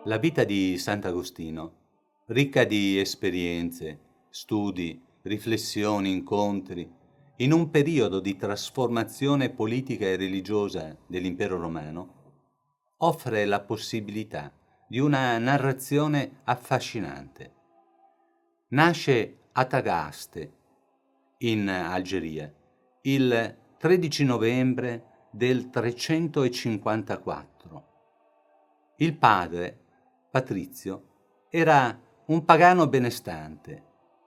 La vita di Sant'Agostino, ricca di esperienze, studi, riflessioni, incontri, in un periodo di trasformazione politica e religiosa dell'Impero Romano, offre la possibilità di una narrazione affascinante. Nasce a Tagaste, in Algeria, il 13 novembre del 354. Il padre, Patrizio, era un pagano benestante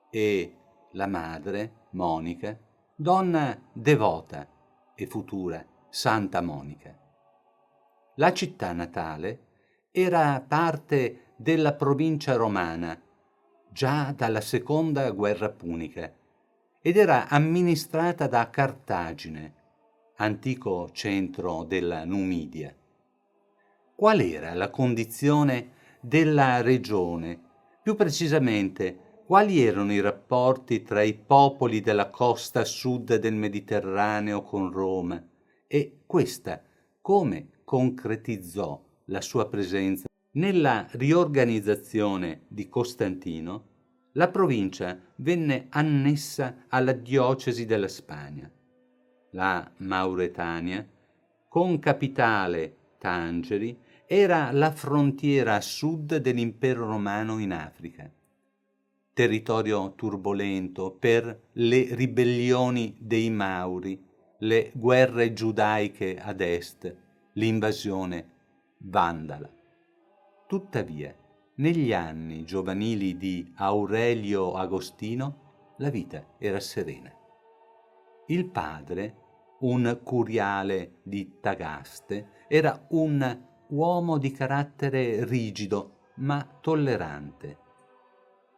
e la madre, Monica, donna devota e futura Santa Monica. La città natale era parte della provincia romana già dalla seconda guerra punica ed era amministrata da Cartagine, antico centro della Numidia. Qual era la condizione della regione? Più precisamente, quali erano i rapporti tra i popoli della costa sud del Mediterraneo con Roma e questa come concretizzò la sua presenza? Nella riorganizzazione di Costantino, la provincia venne annessa alla diocesi della Spagna. La Mauretania, con capitale Tangeri, era la frontiera a sud dell'Impero Romano in Africa. Territorio turbolento per le ribellioni dei Mauri, le guerre giudaiche ad est, l'invasione vandala. Tuttavia, negli anni giovanili di Aurelio Agostino, la vita era serena. Il padre, un curiale di Tagaste, era un uomo di carattere rigido ma tollerante.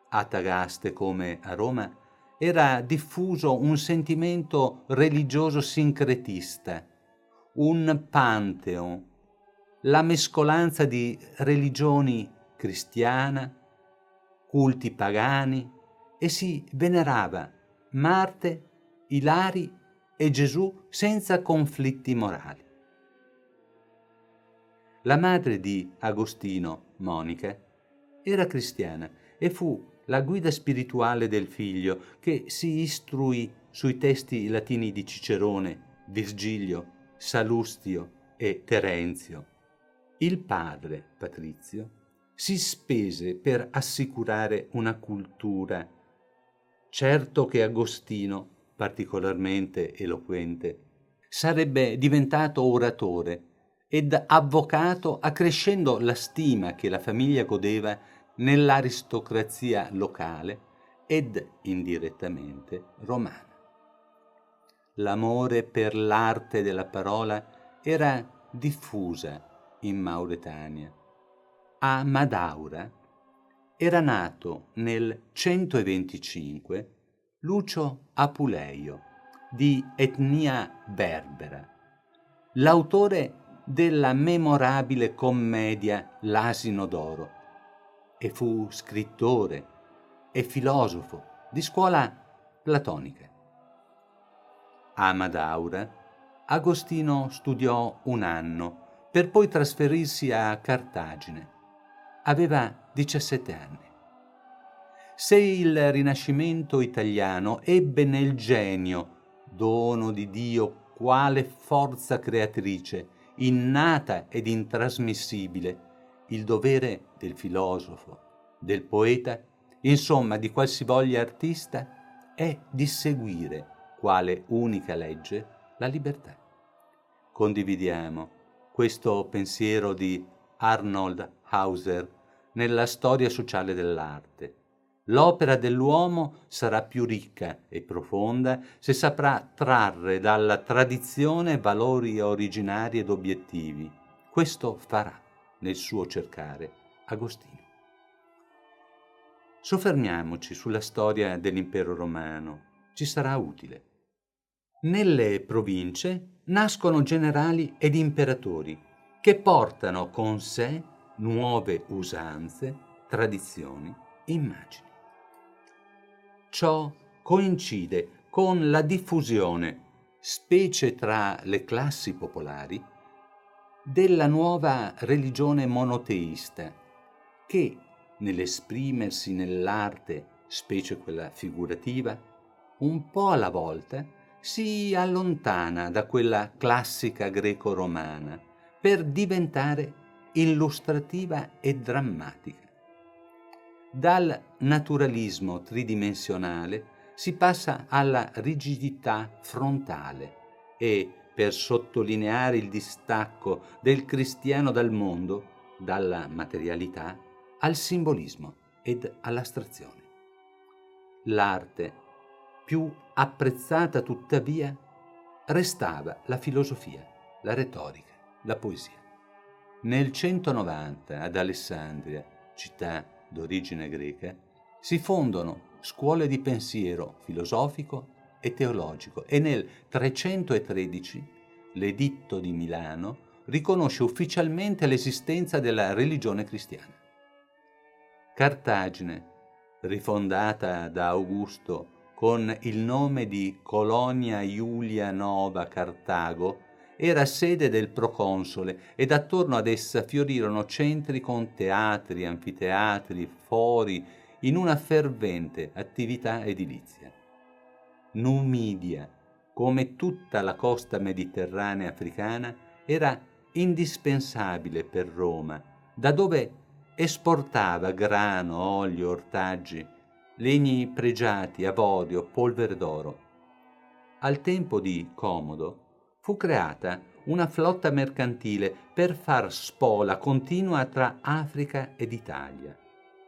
A Tagaste, come a Roma, era diffuso un sentimento religioso sincretista, un pantheon, la mescolanza di religioni cristiana, culti pagani e si venerava Marte, Ilari e Gesù senza conflitti morali. La madre di Agostino, Monica, era cristiana e fu la guida spirituale del figlio che si istruì sui testi latini di Cicerone, Virgilio, Salustio e Terenzio. Il padre, Patrizio, si spese per assicurare una cultura. Certo che Agostino, particolarmente eloquente, sarebbe diventato oratore ed avvocato accrescendo la stima che la famiglia godeva nell'aristocrazia locale ed indirettamente romana. L'amore per l'arte della parola era diffusa in Mauretania. A Madaura era nato nel 125 Lucio Apuleio, di etnia berbera, l'autore della memorabile commedia L'asino d'oro, e fu scrittore e filosofo di scuola platonica. A Madaura Agostino studiò un anno per poi trasferirsi a Cartagine. Aveva 17 anni. Se il Rinascimento italiano ebbe nel genio, dono di Dio quale forza creatrice, innata ed intrasmissibile, il dovere del filosofo, del poeta, insomma di qualsivoglia artista, è di seguire, quale unica legge, la libertà. Condividiamo questo pensiero di Arnold Hauser nella storia sociale dell'arte. L'opera dell'uomo sarà più ricca e profonda se saprà trarre dalla tradizione valori originari ed obiettivi. Questo farà nel suo cercare Agostino. Soffermiamoci sulla storia dell'Impero Romano, ci sarà utile. Nelle province nascono generali ed imperatori che portano con sé nuove usanze, tradizioni, immagini. Ciò coincide con la diffusione, specie tra le classi popolari, della nuova religione monoteista che nell'esprimersi nell'arte, specie quella figurativa, un po' alla volta si allontana da quella classica greco-romana per diventare illustrativa e drammatica. Dal naturalismo tridimensionale si passa alla rigidità frontale e, per sottolineare il distacco del cristiano dal mondo, dalla materialità, al simbolismo ed all'astrazione. L'arte, più apprezzata tuttavia, restava la filosofia, la retorica, la poesia. Nel 190 ad Alessandria, città d'origine greca, si fondono scuole di pensiero filosofico e teologico e nel 313 l'Editto di Milano riconosce ufficialmente l'esistenza della religione cristiana. Cartagine, rifondata da Augusto con il nome di Colonia Iulia Nova Cartago, era sede del proconsole ed attorno ad essa fiorirono centri con teatri, anfiteatri, fori, in una fervente attività edilizia. Numidia, come tutta la costa mediterranea africana, era indispensabile per Roma, da dove esportava grano, olio, ortaggi, legni pregiati, avorio, polvere d'oro. Al tempo di Comodo fu creata una flotta mercantile per far spola continua tra Africa ed Italia.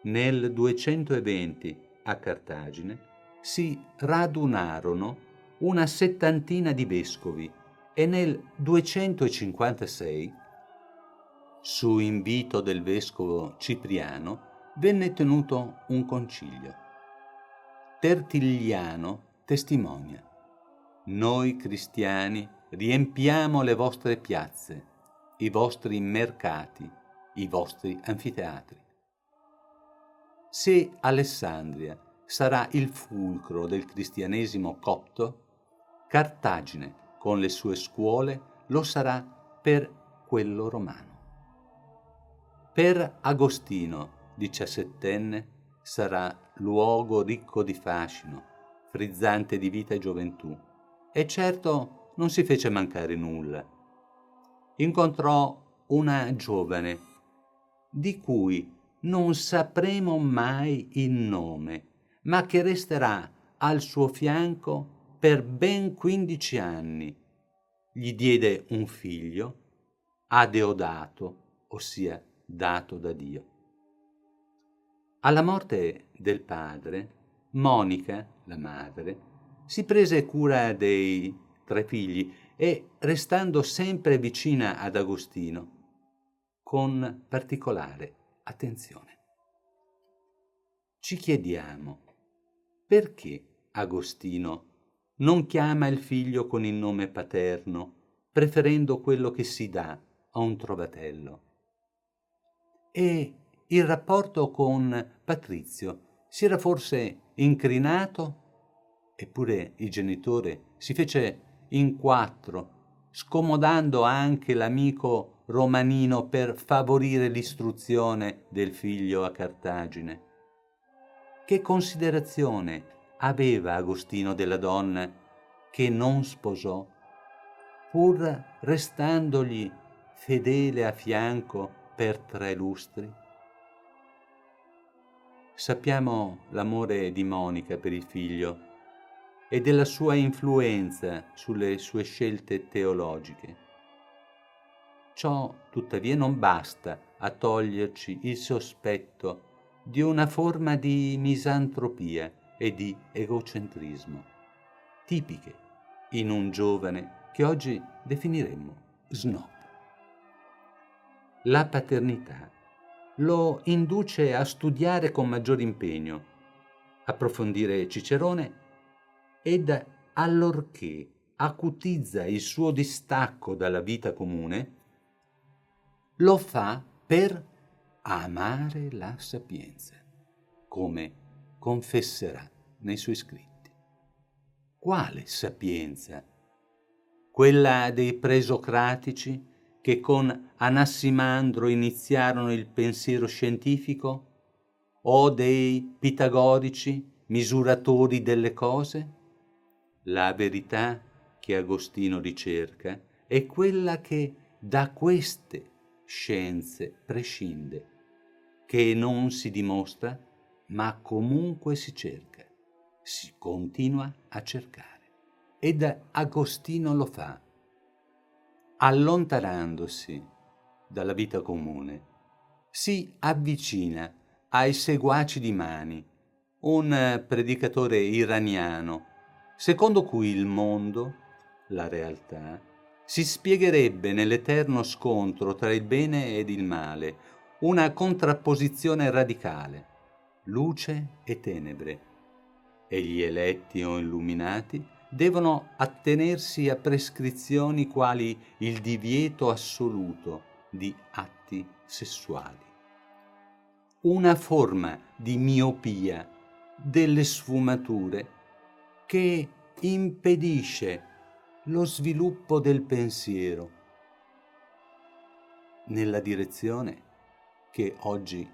Nel 220 a Cartagine si radunarono una settantina di vescovi e nel 256, su invito del vescovo Cipriano, venne tenuto un concilio. Tertulliano testimonia: noi cristiani riempiamo le vostre piazze, i vostri mercati, i vostri anfiteatri. Se Alessandria sarà il fulcro del cristianesimo copto, Cartagine, con le sue scuole, lo sarà per quello romano. Per Agostino, diciassettenne, sarà luogo ricco di fascino, frizzante di vita e gioventù, e certo non si fece mancare nulla. Incontrò una giovane, di cui non sapremo mai il nome, ma che resterà al suo fianco per ben 15 anni. Gli diede un figlio, Adeodato, ossia dato da Dio. Alla morte del padre, Monica, la madre, si prese cura dei 3 figli e, restando sempre vicina ad Agostino, con particolare attenzione. Ci chiediamo perché Agostino non chiama il figlio con il nome paterno, preferendo quello che si dà a un trovatello. E il rapporto con Patrizio si era forse incrinato? Eppure il genitore si fece in 4, scomodando anche l'amico romanino per favorire l'istruzione del figlio a Cartagine. Che considerazione aveva Agostino della donna che non sposò, pur restandogli fedele a fianco per 3 lustri? Sappiamo l'amore di Monica per il figlio e della sua influenza sulle sue scelte teologiche. Ciò tuttavia non basta a toglierci il sospetto di una forma di misantropia e di egocentrismo, tipiche in un giovane che oggi definiremmo snob. La paternità lo induce a studiare con maggior impegno, approfondire Cicerone ed allorché acutizza il suo distacco dalla vita comune, lo fa per amare la sapienza, come confesserà nei suoi scritti. Quale sapienza? Quella dei presocratici che con Anassimandro iniziarono il pensiero scientifico, o dei pitagorici, misuratori delle cose? La verità che Agostino ricerca è quella che da queste scienze prescinde, che non si dimostra, ma comunque si cerca, si continua a cercare. Ed Agostino lo fa, allontanandosi dalla vita comune, si avvicina ai seguaci di Mani, un predicatore iraniano, secondo cui il mondo, la realtà, si spiegherebbe nell'eterno scontro tra il bene ed il male, una contrapposizione radicale, luce e tenebre, e gli eletti o illuminati devono attenersi a prescrizioni quali il divieto assoluto di atti sessuali. Una forma di miopia delle sfumature che impedisce lo sviluppo del pensiero nella direzione che oggi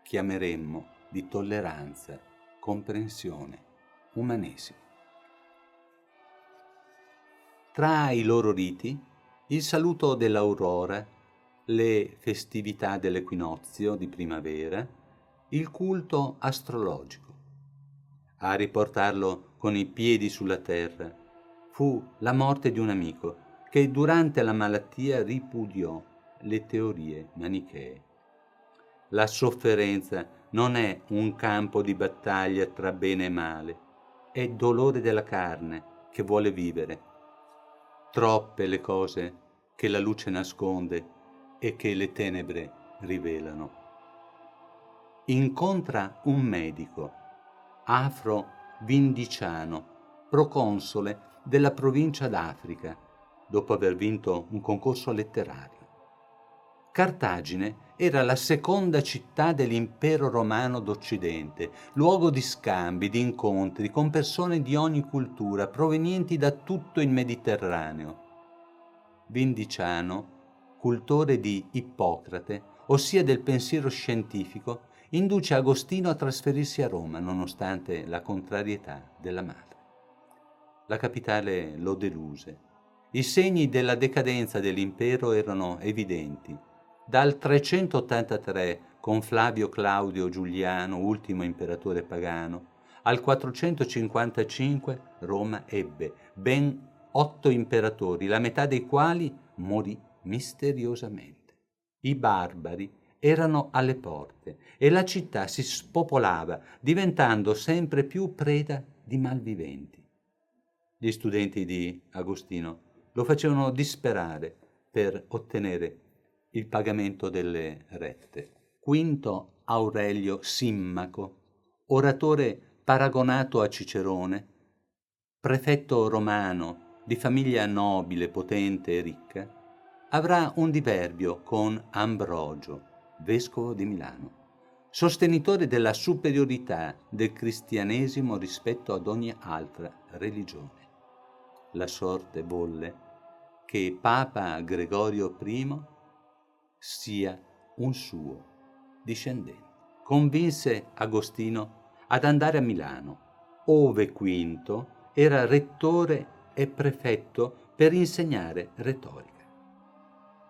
chiameremmo di tolleranza, comprensione, umanesimo. Tra i loro riti, il saluto dell'aurora, le festività dell'equinozio di primavera, il culto astrologico. A riportarlo con i piedi sulla terra fu la morte di un amico che durante la malattia ripudiò le teorie manichee. La sofferenza non è un campo di battaglia tra bene e male, è dolore della carne che vuole vivere. Troppe le cose che la luce nasconde e che le tenebre rivelano. Incontra un medico, afro-vindiciano, proconsole della provincia d'Africa, dopo aver vinto un concorso letterario. Cartagine era la seconda città dell'impero romano d'Occidente, luogo di scambi, di incontri con persone di ogni cultura provenienti da tutto il Mediterraneo. Vindiciano, cultore di Ippocrate, ossia del pensiero scientifico, induce Agostino a trasferirsi a Roma nonostante la contrarietà della madre. La capitale lo deluse. I segni della decadenza dell'impero erano evidenti. Dal 383, con Flavio Claudio Giuliano, ultimo imperatore pagano, al 455 Roma ebbe ben 8 imperatori, la metà dei quali morì misteriosamente. I barbari erano alle porte e la città si spopolava, diventando sempre più preda di malviventi. Gli studenti di Agostino lo facevano disperare per ottenere il pagamento delle rette. Quinto Aurelio Simmaco, oratore paragonato a Cicerone, prefetto romano di famiglia nobile, potente e ricca, avrà un diverbio con Ambrogio, vescovo di Milano, sostenitore della superiorità del cristianesimo rispetto ad ogni altra religione. La sorte volle che Papa Gregorio I sia un suo discendente. Convinse Agostino ad andare a Milano, ove Quinto era rettore e prefetto per insegnare retorica.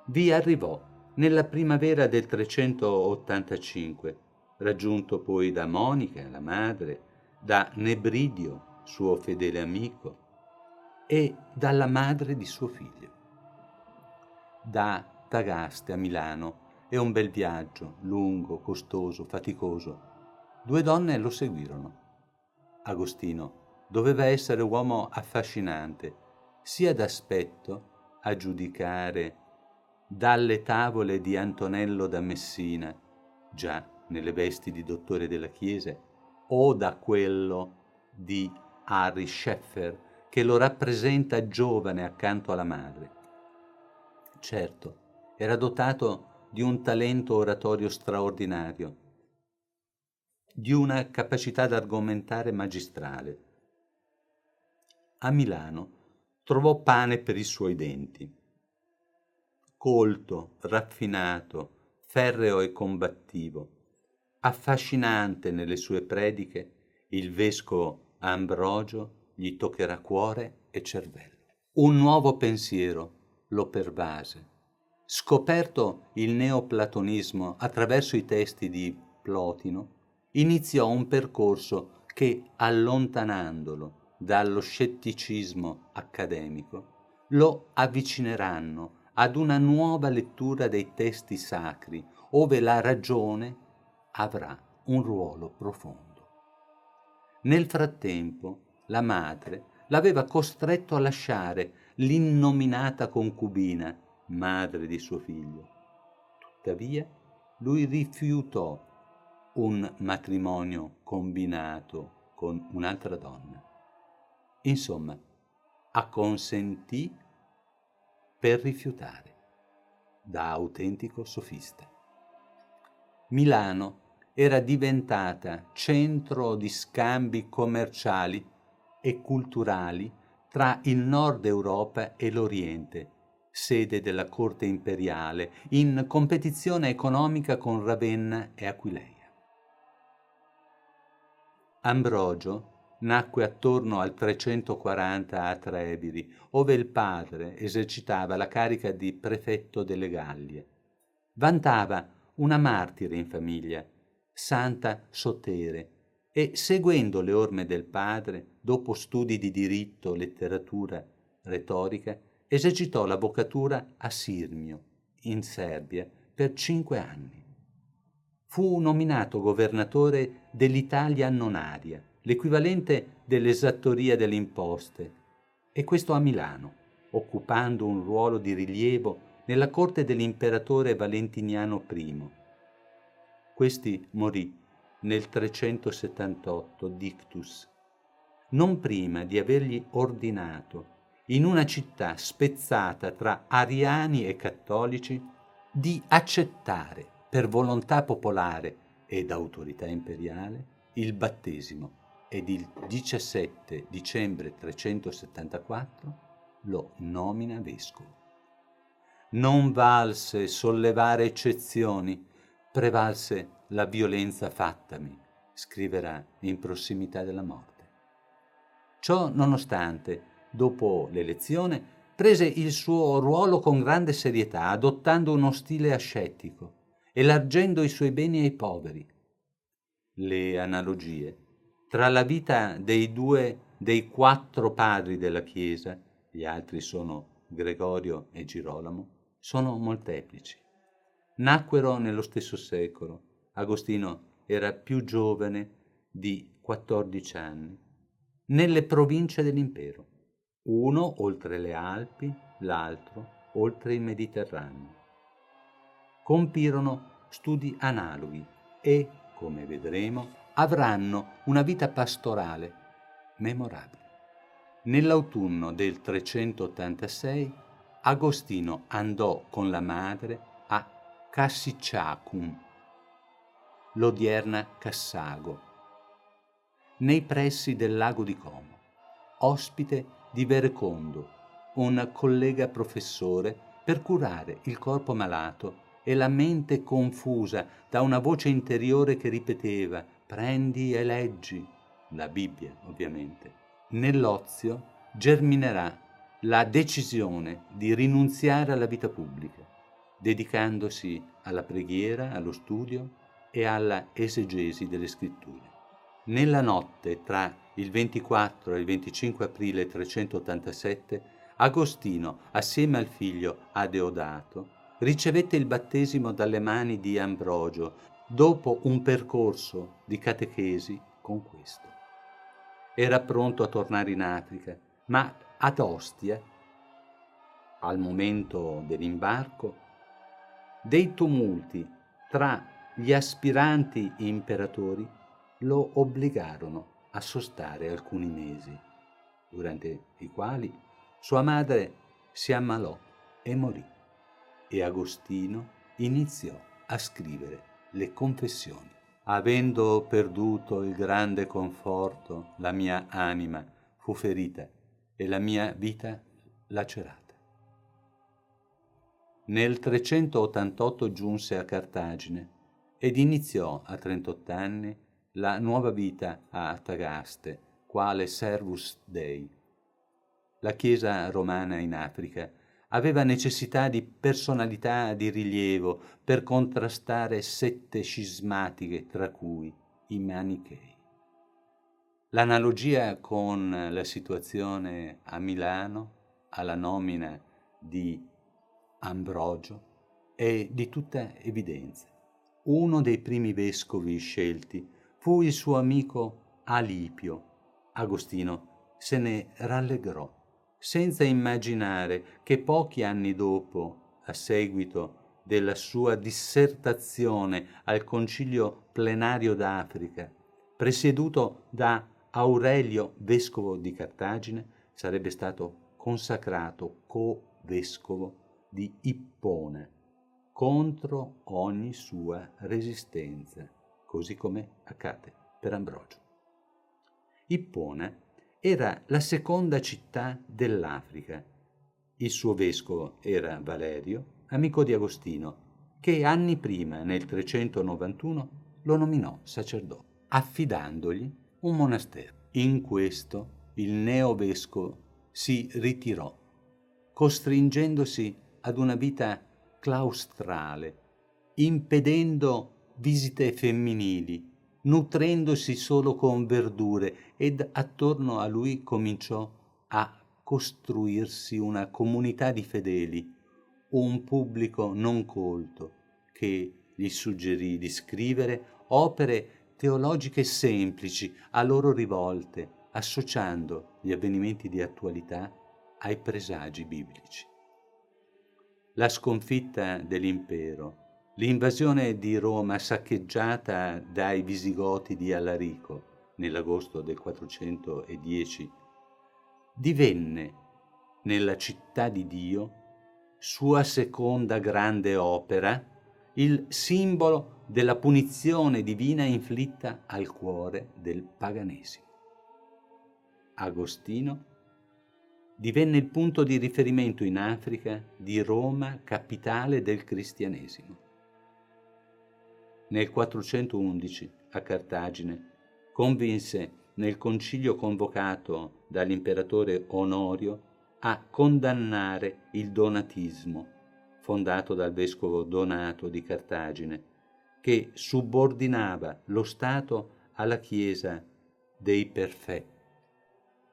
Vi arrivò nella primavera del 385, raggiunto poi da Monica, la madre, da Nebridio, suo fedele amico, e dalla madre di suo figlio. Da Tagaste a Milano è un bel viaggio, lungo, costoso, faticoso. 2 donne lo seguirono. Agostino doveva essere uomo affascinante, sia d'aspetto, a giudicare dalle tavole di Antonello da Messina, già nelle vesti di dottore della Chiesa, o da quello di Harry Scheffer, che lo rappresenta giovane accanto alla madre. Certo, era dotato di un talento oratorio straordinario, di una capacità d'argomentare magistrale. A Milano trovò pane per i suoi denti. colto, raffinato, ferreo e combattivo, affascinante nelle sue prediche, il vescovo Ambrogio gli toccherà cuore e cervello. Un nuovo pensiero lo pervase. Scoperto il neoplatonismo attraverso i testi di Plotino, iniziò un percorso che, allontanandolo dallo scetticismo accademico, lo avvicineranno ad una nuova lettura dei testi sacri, ove la ragione avrà un ruolo profondo. Nel frattempo, la madre l'aveva costretto a lasciare l'innominata concubina, madre di suo figlio. Tuttavia, lui rifiutò un matrimonio combinato con un'altra donna. Insomma, acconsentì per rifiutare, da autentico sofista. Milano era diventata centro di scambi commerciali e culturali tra il nord Europa e l'Oriente, sede della corte imperiale, in competizione economica con Ravenna e Aquileia. Ambrogio nacque attorno al 340 a Treviri, ove il padre esercitava la carica di prefetto delle Gallie. Vantava una martire in famiglia, Santa Sotere, e seguendo le orme del padre, dopo studi di diritto, letteratura, retorica, esercitò l'avvocatura a Sirmio, in Serbia, per 5 anni. Fu nominato governatore dell'Italia annonaria, l'equivalente dell'esattoria delle imposte, e questo a Milano, occupando un ruolo di rilievo nella corte dell'imperatore Valentiniano I. Questi morì nel 378 d'Ictus, non prima di avergli ordinato, in una città spezzata tra ariani e cattolici, di accettare per volontà popolare ed autorità imperiale il battesimo, ed il 17 dicembre 374 lo nomina vescovo. Non valse sollevare eccezioni, prevalse la violenza fattami, scriverà in prossimità della morte. Ciò nonostante, dopo l'elezione, prese il suo ruolo con grande serietà, adottando uno stile ascettico, elargendo i suoi beni ai poveri. Le analogie tra la vita dei 4 padri della Chiesa, gli altri sono Gregorio e Girolamo, sono molteplici. Nacquero nello stesso secolo. Agostino era più giovane di 14 anni, nelle province dell'impero, uno oltre le Alpi, l'altro oltre il Mediterraneo. Compirono studi analoghi e, come vedremo, avranno una vita pastorale memorabile. Nell'autunno del 386 Agostino andò con la madre a Cassiciacum, l'odierna Cassago, nei pressi del lago di Como, ospite di Verecondo, un collega professore, per curare il corpo malato e la mente confusa da una voce interiore che ripeteva «Prendi e leggi», la Bibbia ovviamente. Nell'ozio germinerà la decisione di rinunziare alla vita pubblica, dedicandosi alla preghiera, allo studio e alla esegesi delle scritture. Nella notte tra il 24 e il 25 aprile 387, Agostino, assieme al figlio Adeodato, ricevette il battesimo dalle mani di Ambrogio dopo un percorso di catechesi con questo. Era pronto a tornare in Africa, ma ad Ostia, al momento dell'imbarco, dei tumulti tra gli aspiranti imperatori lo obbligarono a sostare alcuni mesi, durante i quali sua madre si ammalò e morì, e Agostino iniziò a scrivere le Confessioni. Avendo perduto il grande conforto, la mia anima fu ferita e la mia vita lacerata. Nel 388 giunse a Cartagine ed iniziò a 38 anni la nuova vita a Tagaste, quale servus Dei. La Chiesa romana in Africa aveva necessità di personalità di rilievo per contrastare sette scismatiche, tra cui i Manichei. L'analogia con la situazione a Milano, alla nomina di Ambrogio, è di tutta evidenza. Uno dei primi vescovi scelti fu il suo amico Alipio. Agostino se ne rallegrò, senza immaginare che pochi anni dopo, a seguito della sua dissertazione al Concilio Plenario d'Africa, presieduto da Aurelio, vescovo di Cartagine, sarebbe stato consacrato co-vescovo di Ippona, contro ogni sua resistenza, così come accade per Ambrogio. Ippona era la seconda città dell'Africa. Il suo vescovo era Valerio, amico di Agostino, che anni prima, nel 391, lo nominò sacerdote, affidandogli un monastero. In questo il neovescovo si ritirò, costringendosi ad una vita claustrale, impedendo visite femminili, nutrendosi solo con verdure, ed attorno a lui cominciò a costruirsi una comunità di fedeli, un pubblico non colto che gli suggerì di scrivere opere teologiche semplici a loro rivolte, associando gli avvenimenti di attualità ai presagi biblici. La sconfitta dell'impero, l'invasione di Roma saccheggiata dai Visigoti di Alarico nell'agosto del 410, divenne nella città di Dio, sua seconda grande opera, il simbolo della punizione divina inflitta al cuore del paganesimo. Agostino divenne il punto di riferimento in Africa di Roma, capitale del cristianesimo. Nel 411, a Cartagine, convinse nel concilio convocato dall'imperatore Onorio a condannare il donatismo, fondato dal vescovo Donato di Cartagine, che subordinava lo Stato alla Chiesa dei perfetti.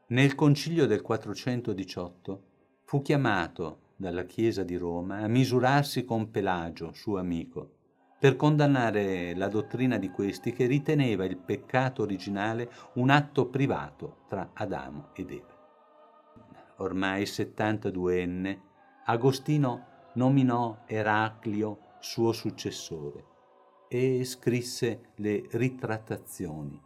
Nel concilio del 418 fu chiamato dalla Chiesa di Roma a misurarsi con Pelagio, suo amico, per condannare la dottrina di questi che riteneva il peccato originale un atto privato tra Adamo ed Eva. Ormai 72enne, Agostino nominò Eraclio suo successore e scrisse le ritrattazioni,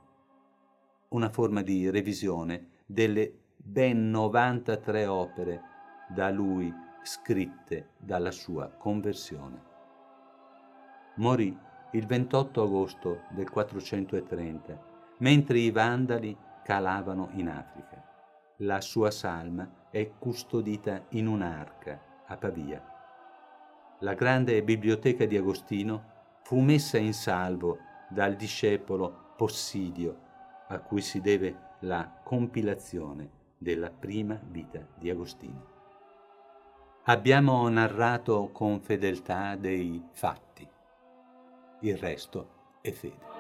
una forma di revisione delle ben 93 opere da lui scritte dalla sua conversione. Morì il 28 agosto del 430, mentre i Vandali calavano in Africa. La sua salma è custodita in un'arca a Pavia. La grande biblioteca di Agostino fu messa in salvo dal discepolo Possidio, a cui si deve la compilazione della prima vita di Agostino. Abbiamo narrato con fedeltà dei fatti, il resto è fede.